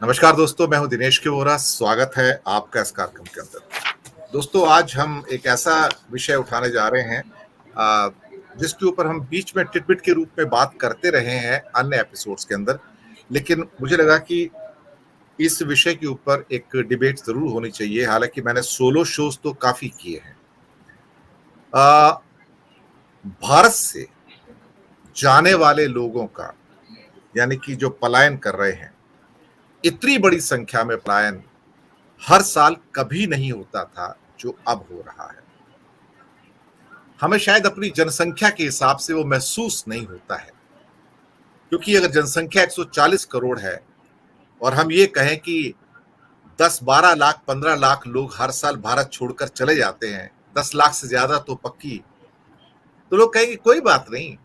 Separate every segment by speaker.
Speaker 1: नमस्कार दोस्तों, मैं हूं दिनेश के वोरा। स्वागत है आपका इस कार्यक्रम के अंदर। दोस्तों, आज हम एक ऐसा विषय उठाने जा रहे हैं आ, जिसके ऊपर हम बीच में टिटबिट के रूप में बात करते रहे हैं अन्य एपिसोड्स के अंदर। लेकिन मुझे लगा कि इस विषय के ऊपर एक डिबेट जरूर होनी चाहिए। हालांकि मैंने सोलो शोज तो काफी किए हैं। आ, भारत से जाने वाले लोगों का, यानी कि जो पलायन कर रहे हैं, इतनी बड़ी संख्या में पलायन हर साल कभी नहीं होता था जो अब हो रहा है। हमें शायद अपनी जनसंख्या के हिसाब से वो महसूस नहीं होता है, क्योंकि अगर जनसंख्या 140 करोड़ है और हम ये कहें कि 10-12 लाख 15 लाख लोग हर साल भारत छोड़कर चले जाते हैं, 10 लाख से ज्यादा तो पक्की, तो लोग कहेंगे कोई बात नहीं,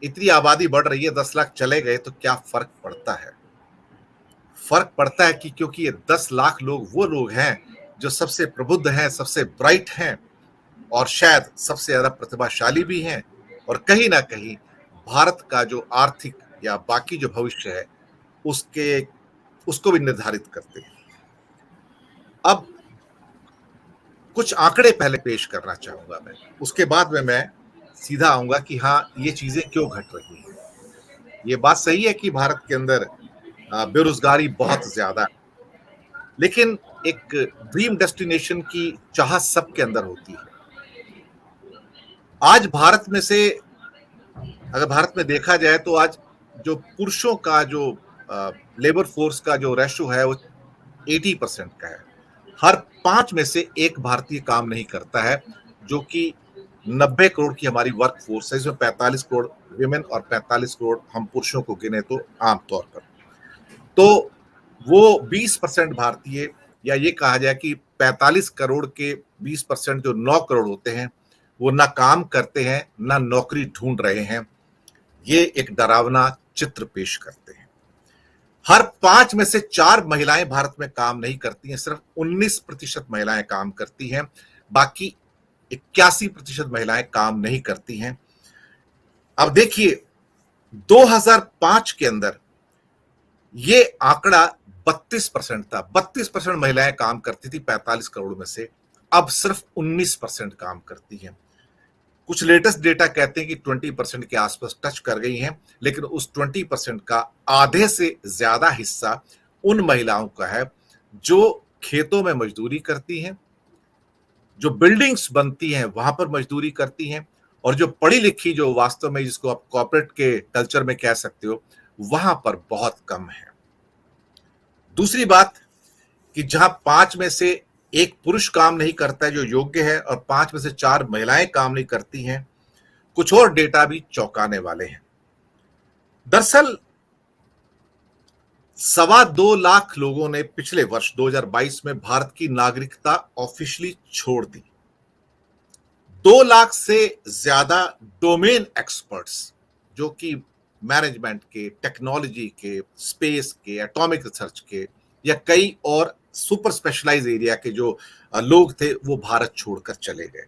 Speaker 1: इतनी आबादी बढ़ रही है, 10 लाख चले गए तो क्या फर्क पड़ता है। फर्क पड़ता है कि क्योंकि ये 10 लाख लोग वो लोग हैं जो सबसे प्रबुद्ध हैं, सबसे ब्राइट हैं और शायद सबसे ज्यादा प्रतिभाशाली भी हैं, और कहीं ना कहीं भारत का जो आर्थिक या बाकी जो भविष्य है उसके उसको भी निर्धारित करते हैं। अब कुछ आंकड़े पहले पेश करना चाहूंगा मैं, उसके बाद में मैं सीधा आऊंगा कि हाँ, ये चीजें क्यों घट रही हैं। ये बात सही है कि भारत के अंदर बेरोजगारी बहुत ज्यादा है, लेकिन एक ड्रीम डेस्टिनेशन की चाहत सबके अंदर होती है। आज भारत में से, अगर भारत में देखा जाए तो आज जो पुरुषों का जो लेबर फोर्स का जो रेशो है वो 80% का है। हर 5 में से एक भारतीय काम नहीं करता है, जो कि 90 करोड़ की हमारी वर्क फोर्स है। इसमें 45 करोड़ विमेन और 45 करोड़ हम पुरुषों को गिने तो आमतौर पर, तो वो 20% भारतीय, या ये कहा जाए कि 45 करोड़ के 20% जो 9 करोड़ होते हैं, वो ना काम करते हैं ना नौकरी ढूंढ रहे हैं। ये एक डरावना चित्र पेश करते हैं। हर 5 में से 4 महिलाएं भारत में काम नहीं करती हैं, सिर्फ 19% महिलाएं काम करती हैं, बाकी 81% महिलाएं काम नहीं करती हैं। अब देखिए, 2005 के अंदर ये आंकड़ा 32% था। 32% महिलाएं काम करती थी 45 करोड़ में से, अब सिर्फ 19% काम करती हैं। कुछ लेटेस्ट डेटा कहते हैं कि 20% के आसपास टच कर गई हैं, लेकिन उस 20% का आधे से ज्यादा हिस्सा उन महिलाओं का है जो खेतों में मजदूरी करती हैं, जो बिल्डिंग्स बनती हैं वहां पर मजदूरी करती हैं, और जो पढ़ी लिखी, जो वास्तव में जिसको आप कॉर्पोरेट के कल्चर में कह सकते हो, वहां पर बहुत कम है। दूसरी बात कि जहां 5 में से एक पुरुष काम नहीं करता है जो योग्य है, और 5 में से 4 महिलाएं काम नहीं करती हैं, कुछ और डेटा भी चौंकाने वाले हैं। दरअसल 2.25 लाख लोगों ने पिछले वर्ष 2022 में भारत की नागरिकता ऑफिशियली छोड़ दी। 2 लाख से ज्यादा डोमेन एक्सपर्ट्स, जो कि मैनेजमेंट के, टेक्नोलॉजी के, स्पेस के, एटॉमिक रिसर्च के, या कई और सुपर स्पेशलाइज एरिया के जो लोग थे, वो भारत छोड़कर चले गए।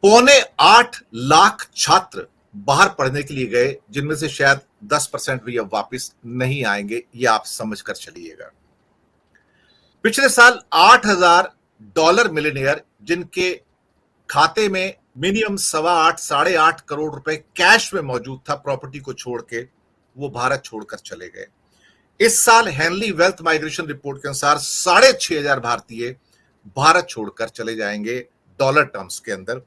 Speaker 1: 7.25 लाख छात्र बाहर पढ़ने के लिए गए, जिनमें से शायद 10% भी अब वापस नहीं आएंगे, ये आप समझ कर चलिएगा। पिछले साल $8,000 मिलियनियर, जिनके खाते में मिनिमम 8.25-8.5 करोड़ रुपए कैश में मौजूद था प्रॉपर्टी को छोड़ के, वो भारत छोड़कर चले गए। इस साल हेनली वेल्थ माइग्रेशन रिपोर्ट के अनुसार 6,500 भारतीय भारत छोड़कर चले जाएंगे डॉलर टर्म्स के अंदर।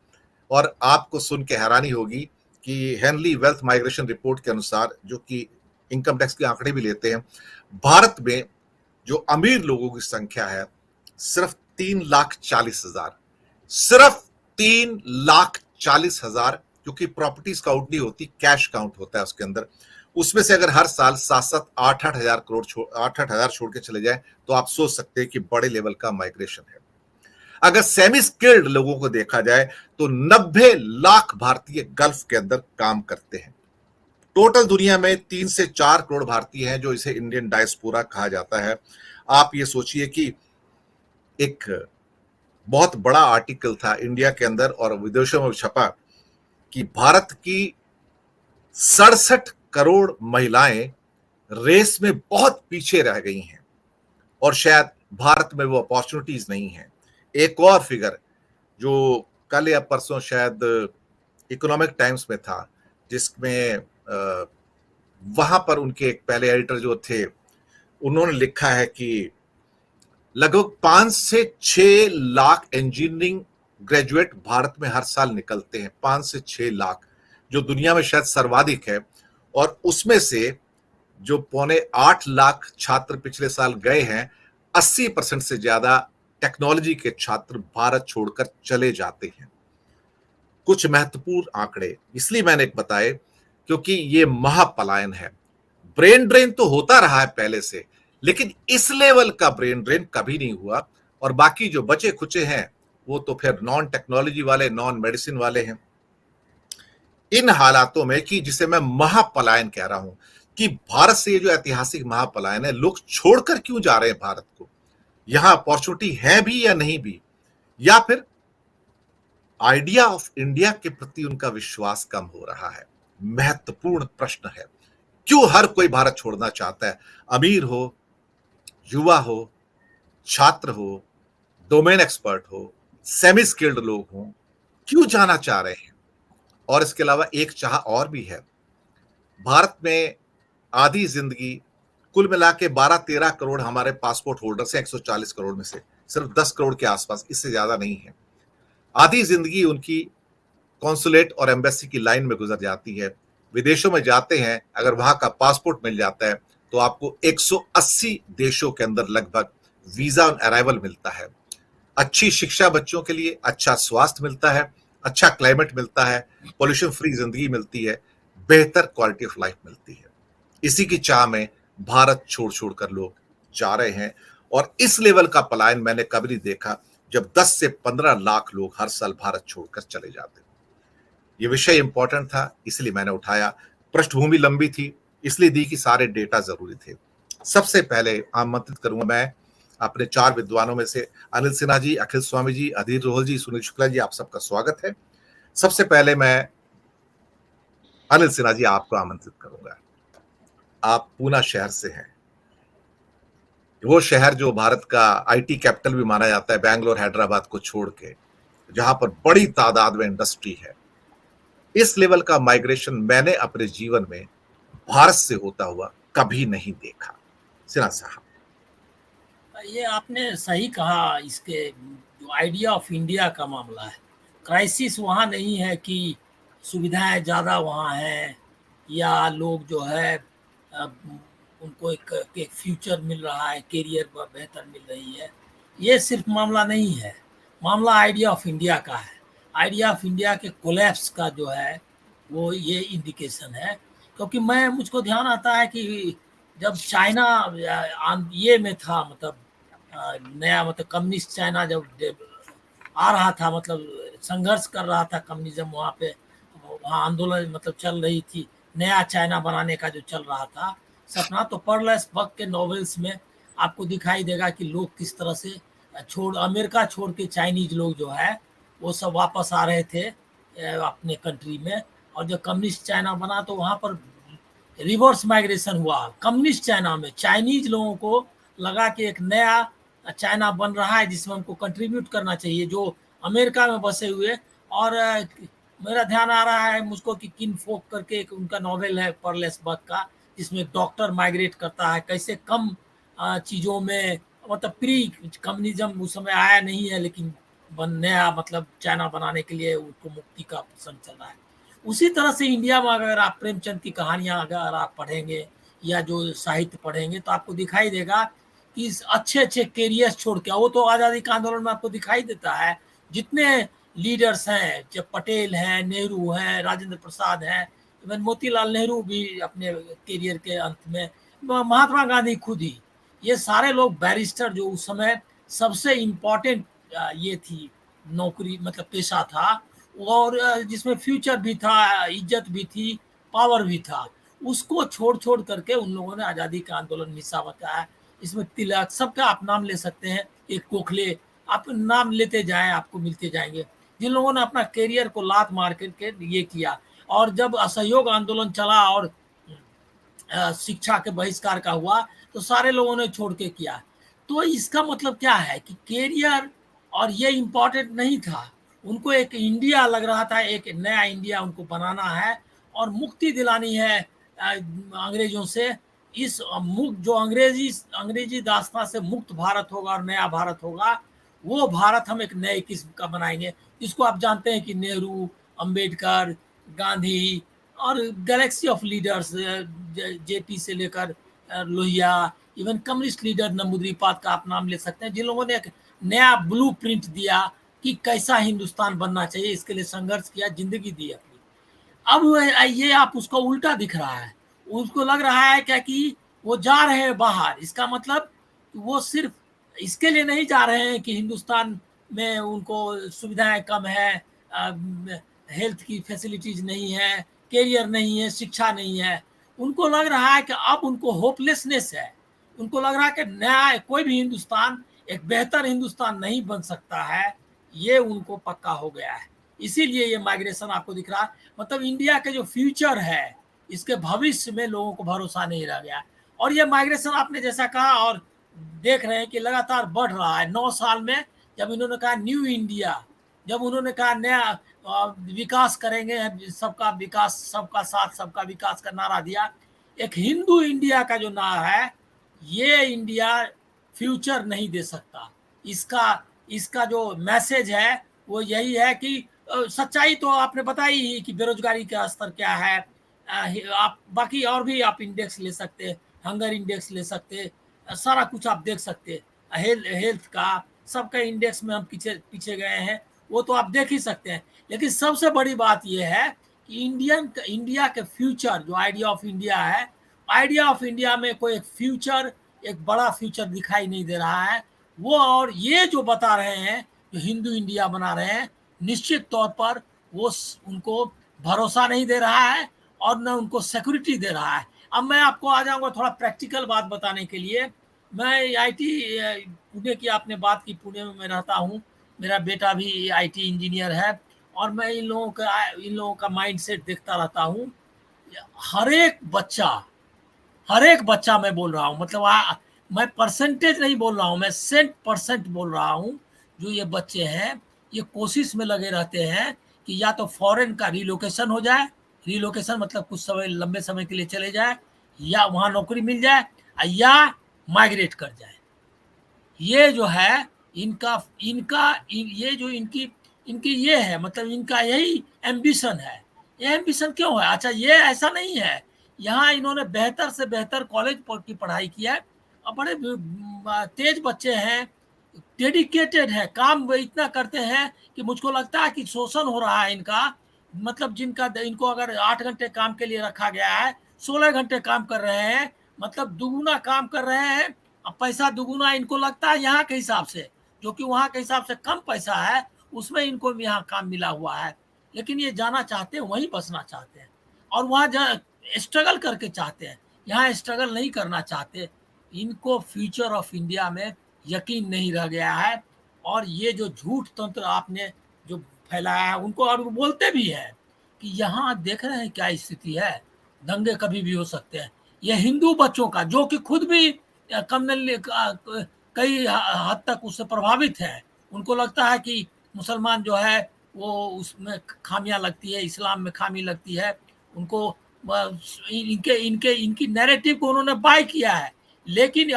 Speaker 1: और आपको सुन के हैरानी होगी कि हेनली वेल्थ माइग्रेशन रिपोर्ट के अनुसार, जो कि इनकम टैक्स के आंकड़े भी लेते हैं, भारत में जो अमीर लोगों की संख्या है सिर्फ 3,40,000, सिर्फ 3,40,000, क्योंकि प्रॉपर्टीज काउंट नहीं होती, कैश काउंट होता है उसके अंदर। उसमें से अगर हर साल 7-7, 8-8 हजार करोड़ 8-8 हजार छोड़ के चले जाए, तो आप सोच सकते हैं कि बड़े लेवल का माइग्रेशन है। अगर सेमी स्किल्ड लोगों को देखा जाए तो 90 लाख भारतीय गल्फ के अंदर काम करते हैं। टोटल दुनिया में 3 से 4 करोड़ भारतीय हैं, जो इसे इंडियन डायस्पोरा कहा जाता है। आप ये सोचिए कि एक बहुत बड़ा आर्टिकल था इंडिया के अंदर और विदेशों में छपा कि भारत की 67 करोड़ महिलाएं रेस में बहुत पीछे रह गई हैं और शायद भारत में वो अपॉर्चुनिटीज नहीं है। एक और फिगर जो कल या परसों शायद इकोनॉमिक टाइम्स में था, जिसमें वहां पर उनके एक पहले एडिटर जो थे, उन्होंने लिखा है कि लगभग 5 से 6 लाख इंजीनियरिंग ग्रेजुएट भारत में हर साल निकलते हैं। 5 से 6 लाख, जो दुनिया में शायद सर्वाधिक है। और उसमें से जो 7.25 लाख छात्र पिछले साल गए हैं, 80% से ज्यादा टेक्नोलॉजी के छात्र भारत छोड़कर चले जाते हैं। कुछ महत्वपूर्ण आंकड़े इसलिए मैंने बताए क्योंकि ये महापलायन है। ब्रेन ड्रेन तो होता रहा है पहले से, लेकिन इस लेवल का ब्रेन ड्रेन कभी नहीं हुआ। और बाकी जो बचे खुचे हैं वो तो फिर नॉन टेक्नोलॉजी वाले, नॉन मेडिसिन वाले हैं। इन हालातों में कि जिसे मैं महापलायन कह रहा हूं, कि भारत से ये जो ऐतिहासिक महापलायन है, लोग छोड़कर क्यों जा रहे हैं भारत को? यहां अपॉर्चुनिटी है भी या नहीं भी, या फिर आइडिया ऑफ इंडिया के प्रति उनका विश्वास कम हो रहा है? महत्वपूर्ण प्रश्न है। क्यों हर कोई भारत छोड़ना चाहता है? अमीर हो, युवा हो, छात्र हो, डोमेन एक्सपर्ट हो, सेमी स्किल्ड लोग हो, क्यों जाना चाह रहे हैं? और इसके अलावा एक चाह और भी है। भारत में आधी जिंदगी, कुल मिला के 12-13 करोड़ हमारे पासपोर्ट होल्डर्स हैं 140 करोड़ में से, सिर्फ 10 करोड़ के आसपास, इससे ज्यादा नहीं है। आधी जिंदगी उनकी कॉन्सुलेट और एम्बेसी की लाइन में गुजर जाती है। विदेशों में जाते हैं, अगर वहां का पासपोर्ट मिल जाता है तो आपको 180 देशों के अंदर लगभग वीजा ऑन अराइवल मिलता है। अच्छी शिक्षा बच्चों के लिए, अच्छा स्वास्थ्य मिलता है, अच्छा क्लाइमेट मिलता है, पॉल्यूशन फ्री जिंदगी मिलती है, बेहतर क्वालिटी ऑफ लाइफ मिलती है। इसी की चाह में भारत छोड़ छोड़ कर लोग जा रहे हैं। और इस लेवल का पलायन मैंने कभी नहीं देखा, जब 10 से 15 लाख लोग हर साल भारत छोड़कर चले जाते। ये विषय इंपॉर्टेंट था, इसलिए मैंने उठाया। पृष्ठभूमि लंबी थी, इसलिए दी कि सारे डेटा जरूरी थे। सबसे पहले आमंत्रित करूंगा मैं अपने 4 विद्वानों में से अनिल सिन्हा जी, अखिल स्वामी जी, अधीर रोहल जी, सुनील शुक्ला जी, आप सबका स्वागत है। सबसे पहले मैं अनिल सिन्हा जी आपको आमंत्रित करूंगा। आप पूना शहर से हैं, वो शहर जो भारत का आईटी कैपिटल भी माना जाता है, बैंगलोर हैदराबाद को छोड़ के, जहां पर बड़ी तादाद में इंडस्ट्री है। इस लेवल का माइग्रेशन मैंने अपने जीवन में भारत से होता हुआ कभी नहीं देखा। सिन्हा साहब,
Speaker 2: ये आपने सही कहा। इसके जो आइडिया ऑफ इंडिया का मामला है, क्राइसिस वहाँ नहीं है कि सुविधाएं ज़्यादा वहाँ हैं या लोग जो है उनको एक फ्यूचर मिल रहा है, करियर बेहतर मिल रही है। ये सिर्फ मामला नहीं है, मामला आइडिया ऑफ इंडिया का है। आइडिया ऑफ इंडिया के कोलैप्स का जो है वो ये इंडिकेशन है। क्योंकि मुझको ध्यान आता है कि जब चाइना ये में था, मतलब नया, मतलब कम्युनिस्ट चाइना जब आ रहा था, मतलब संघर्ष कर रहा था कम्युनिज्म वहाँ पे, वहाँ आंदोलन मतलब चल रही थी, नया चाइना बनाने का जो चल रहा था सपना। तो पर्लेस बक के नॉवेल्स में आपको दिखाई देगा कि लोग किस तरह से अमेरिका छोड़ के चाइनीज लोग जो है वो सब वापस आ रहे थे अपने कंट्री में। और जब कम्युनिस्ट चाइना बना तो वहाँ पर रिवर्स माइग्रेशन हुआ कम्युनिस्ट चाइना में। चाइनीज लोगों को लगा कि एक नया चाइना बन रहा है जिसमें हमको कंट्रीब्यूट करना चाहिए, जो अमेरिका में बसे हुए। और मेरा ध्यान आ रहा है मुझको कि किन फोक करके एक उनका नॉवेल है पर्लेस बक का, जिसमें डॉक्टर माइग्रेट करता है, कैसे कम चीज़ों में, मतलब प्री कम्युनिज्म उस समय आया नहीं है, लेकिन नया मतलब चाइना बनाने के लिए उनको मुक्ति का प्रसंग चल रहा है। उसी तरह से इंडिया में अगर आप प्रेमचंद की कहानियां अगर आप पढ़ेंगे या जो साहित्य पढ़ेंगे तो आपको दिखाई देगा कि अच्छे अच्छे कैरियर्स छोड़ के, वो तो आज़ादी के आंदोलन में आपको दिखाई देता है, जितने लीडर्स हैं, जब पटेल हैं, नेहरू हैं, राजेंद्र प्रसाद हैं, इवन मोतीलाल नेहरू भी अपने कैरियर के अंत में, महात्मा गांधी खुद ही, ये सारे लोग बैरिस्टर, जो उस समय सबसे इम्पोर्टेंट ये थी नौकरी, मतलब पेशा था, और जिसमें फ्यूचर भी था, इज्जत भी थी, पावर भी था, उसको छोड़ छोड़ करके उन लोगों ने आज़ादी का आंदोलन में हिस्सा बताया। इसमें तिलक, सबका आप नाम ले सकते हैं, एक गोखले, आप नाम लेते जाएं आपको मिलते जाएंगे, जिन लोगों ने अपना करियर को लात मार करके ये किया। और जब असहयोग आंदोलन चला और शिक्षा के बहिष्कार का हुआ तो सारे लोगों ने छोड़ के किया। तो इसका मतलब क्या है कि कैरियर और ये इम्पोर्टेंट नहीं था, उनको एक इंडिया लग रहा था, एक नया इंडिया उनको बनाना है और मुक्ति दिलानी है अंग्रेजों से। इस मुक्त जो अंग्रेजी दास्तां से मुक्त भारत होगा और नया भारत होगा, वो भारत हम एक नए किस्म का बनाएंगे, जिसको आप जानते हैं कि नेहरू, अंबेडकर, गांधी और गैलेक्सी ऑफ लीडर्स, जेपी से लेकर Lohia, even communist leader Namboodiripad का आप नाम ले सकते हैं, जिन लोगों ने एक नया ब्लू प्रिंट दिया कि कैसा हिंदुस्तान बनना चाहिए, इसके लिए संघर्ष किया, जिंदगी दी अपनी। अब ये आप उसको उल्टा दिख रहा है, उसको लग रहा है क्या कि वो जा रहे हैं बाहर, इसका मतलब वो सिर्फ इसके लिए नहीं जा रहे हैं कि हिंदुस्तान में उनको सुविधाएं कम है, हेल्थ की फैसिलिटीज नहीं है, कैरियर नहीं है, शिक्षा नहीं है। उनको लग रहा है कि अब उनको होपलेसनेस है, उनको लग रहा है कि नया कोई भी हिंदुस्तान एक बेहतर हिंदुस्तान नहीं बन सकता है, ये उनको पक्का हो गया है। इसीलिए ये माइग्रेशन आपको दिख रहा है। मतलब इंडिया के जो फ्यूचर है, इसके भविष्य में लोगों को भरोसा नहीं रह गया। और ये माइग्रेशन आपने जैसा कहा और देख रहे हैं कि लगातार बढ़ रहा है। 9 साल में जब इन्होंने कहा न्यू इंडिया, जब उन्होंने कहा नया विकास करेंगे, सबका विकास, सबका साथ, सबका विकास का नारा दिया, एक हिंदू इंडिया का जो नारा है, ये इंडिया फ्यूचर नहीं दे सकता। इसका इसका जो मैसेज है वो यही है कि सच्चाई तो आपने बताई ही कि बेरोजगारी का स्तर क्या है। आप बाकी और भी आप इंडेक्स ले सकते हैं, हंगर इंडेक्स ले सकते हैं, सारा कुछ आप देख सकते हैं, हेल्थ का, सबका इंडेक्स में हम पीछे पीछे गए हैं, वो तो आप देख ही सकते हैं। लेकिन सबसे बड़ी बात यह है कि इंडिया के फ्यूचर, जो आइडिया ऑफ इंडिया है, आइडिया ऑफ इंडिया में कोई एक फ्यूचर, एक बड़ा फ्यूचर दिखाई नहीं दे रहा है वो। और ये जो बता रहे हैं, जो हिंदू इंडिया बना रहे हैं, निश्चित तौर पर वो उनको भरोसा नहीं दे रहा है और न उनको सिक्योरिटी दे रहा है। अब मैं आपको आ जाऊंगा थोड़ा प्रैक्टिकल बात बताने के लिए। मैं आईटी पुणे की आपने बात की, पुणे में मैं रहता हूँ, मेरा बेटा भी आईटी इंजीनियर है और मैं इन लोगों का माइंडसेट देखता रहता हूँ। हर एक बच्चा, हर एक बच्चा मैं बोल रहा हूँ, मतलब मैं परसेंटेज नहीं बोल रहा हूँ, मैं 100% बोल रहा हूँ, जो ये बच्चे हैं ये कोशिश में लगे रहते हैं कि या तो फॉरेन का रिलोकेशन हो जाए, रिलोकेशन मतलब कुछ समय, लंबे समय के लिए चले जाए, या वहां नौकरी मिल जाए, या माइग्रेट कर जाए। ये जो है इनका इनका ये जो इनकी इनकी ये है, मतलब इनका यही एम्बिशन है। ये एम्बिशन क्यों है? अच्छा, ये ऐसा नहीं है, यहाँ इन्होंने बेहतर से बेहतर कॉलेज की पढ़ाई किया है और बड़े तेज बच्चे हैं, डेडिकेटेड है, काम इतना करते हैं कि मुझको लगता है कि शोषण हो रहा है इनका। मतलब जिनका इनको अगर 8 घंटे काम के लिए रखा गया है, 16 घंटे काम कर रहे हैं, मतलब दुगुना काम कर रहे हैं, अब पैसा दुगुना इनको लगता है यहाँ के हिसाब से, जो कि वहाँ के हिसाब से कम पैसा है, उसमें इनको भी यहाँ काम मिला हुआ है। लेकिन ये जाना चाहते हैं, वहीं बसना चाहते हैं और वहाँ स्ट्रगल करके चाहते हैं, यहाँ स्ट्रगल नहीं करना चाहते। इनको फ्यूचर ऑफ इंडिया में यकीन नहीं रह गया है। और ये जो झूठ तंत्र आपने जो फैलाया है उनको, और वो बोलते भी हैं कि यहाँ देख रहे हैं क्या स्थिति है, दंगे कभी भी हो सकते हैं। ये हिंदू बच्चों का, जो कि खुद भी कम्युनल कई हद तक उससे प्रभावित है, उनको लगता है कि मुसलमान जो है वो उसमें खामियां लगती है, इस्लाम में खामी लगती है, उनको इनके इनके इनकी नैरेटिव को उन्होंने बाय किया है। लेकिन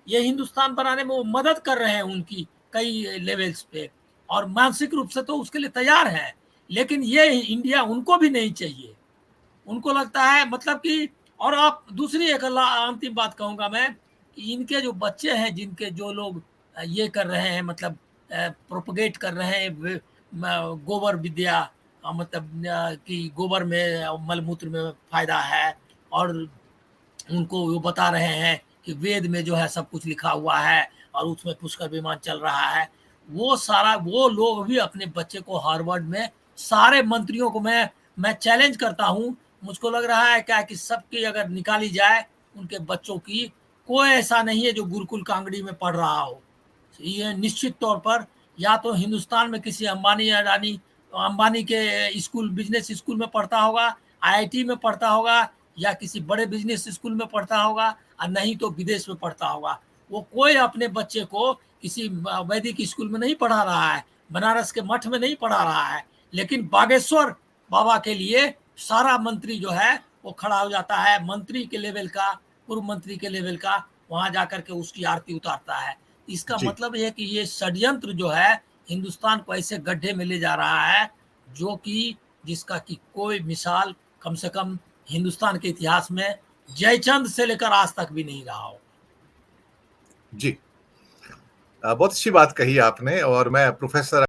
Speaker 2: ये हिंदुस्तान बनाने में वो मदद कर रहे हैं उनकी कई लेवल्स पे, और मानसिक रूप से तो उसके लिए तैयार है। लेकिन ये इंडिया उनको भी नहीं चाहिए, उनको लगता है मतलब कि। और आप दूसरी एक अंतिम बात कहूंगा मैं कि इनके जो बच्चे हैं, जिनके जो लोग ये कर रहे हैं, मतलब प्रोपगेट कर रहे हैं गोबर विद्या, मतलब कि गोबर में, मलमूत्र में फायदा है, और उनको वो बता रहे हैं कि वेद में जो है सब कुछ लिखा हुआ है और उसमें पुष्कर विमान चल रहा है, वो सारा, वो लोग भी अपने बच्चे को हार्वर्ड में, सारे मंत्रियों को मैं चैलेंज करता हूं, मुझको लग रहा है क्या कि सबकी अगर निकाली जाए उनके बच्चों की, कोई ऐसा नहीं है जो गुरुकुल कांगड़ी में पढ़ रहा हो। ये निश्चित तौर पर या तो हिंदुस्तान में किसी अंबानी अडानी, अंबानी के स्कूल, बिजनेस स्कूल में पढ़ता होगा, आईआईटी में पढ़ता होगा, या किसी बड़े बिजनेस स्कूल में पढ़ता होगा और नहीं तो विदेश में पढ़ता होगा। वो कोई अपने बच्चे को किसी वैदिक स्कूल में नहीं पढ़ा रहा है, बनारस के मठ में नहीं पढ़ा रहा है, लेकिन बागेश्वर बाबा के लिए सारा मंत्री जो है वो खड़ा हो जाता है, मंत्री के लेवल का, पूर्व मंत्री के लेवल का, वहां जाकर के उसकी आरती उतारता है। इसका
Speaker 1: जी
Speaker 2: मतलब है कि ये षड्यंत्र जो है हिंदुस्तान को ऐसे गड्ढे में ले जा रहा है जो कि जिसका कि कोई मिसाल कम से कम हिंदुस्तान के इतिहास में जयचंद से लेकर आज तक भी नहीं रहा हो।
Speaker 1: जी बहुत अच्छी बात कही आपने। और मैं प्रोफेसर